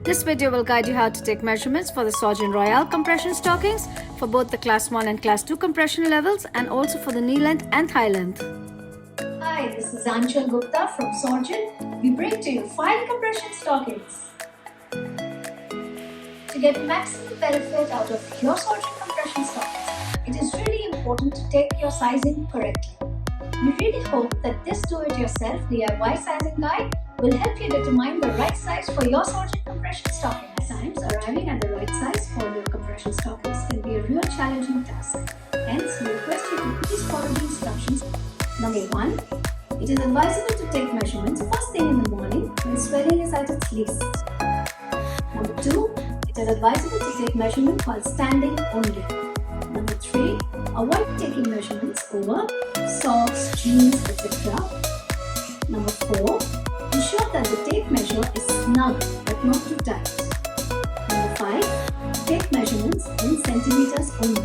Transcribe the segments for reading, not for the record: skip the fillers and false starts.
This video will guide you how to take measurements for the Sorgen Royale compression stockings for both the Class 1 and Class 2 compression levels and also for the knee length and thigh length. Hi, this is Anchal Gupta from Sorgen. We bring to you 5 compression stockings. To get maximum benefit out of your Sorgen compression stockings, it is really important to take your sizing correctly. We really hope that this do-it-yourself DIY sizing guide will help you determine the right size for your Sorgen compression stocking. Sometimes arriving at the right size for your compression stockings can be a real challenging task. Hence, we request you to please follow the instructions. Number 1. It is advisable to take measurements first thing in the morning when swelling is at its least. Number 2. It is advisable to take measurements while standing only. Number 3. Avoid taking measurements over socks, jeans, etc. Number 4. Ensure that the tape measure is snug but not too tight. Number 5. Take measurements in centimeters only.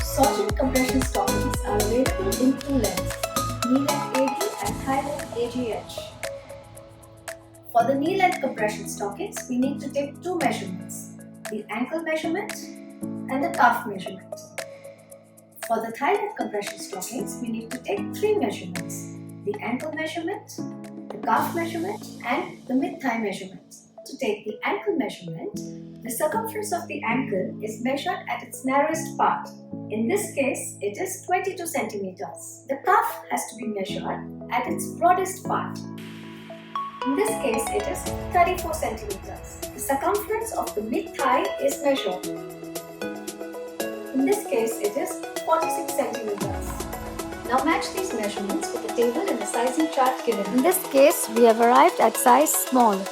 Sorgen compression stockings are available in 2 lengths, knee length AG and thigh length AGH. For the knee length compression stockings, we need to take 2 measurements, the ankle measurement and the calf measurement. For the thigh length compression stockings, we need to take 3 measurements, the ankle measurement, the calf measurement and the mid-thigh measurement. To take the ankle measurement, the circumference of the ankle is measured at its narrowest part. In this case, it is 22 centimeters. The calf has to be measured at its broadest part. In this case, it is 34 centimeters. The circumference of the mid-thigh is measured. In this case, it is 46 centimeters. Now match these measurements with the table and the sizing chart given. In this case, we have arrived at size small. You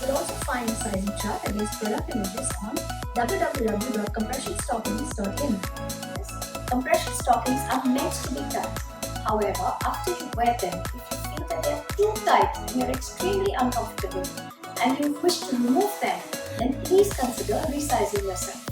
will also find the sizing chart against product images on www.compressionstockings.in. Compression stockings are meant to be tight. However, after you wear them, if you feel that they are too tight and you are extremely uncomfortable and you wish to remove them, then please consider resizing yourself.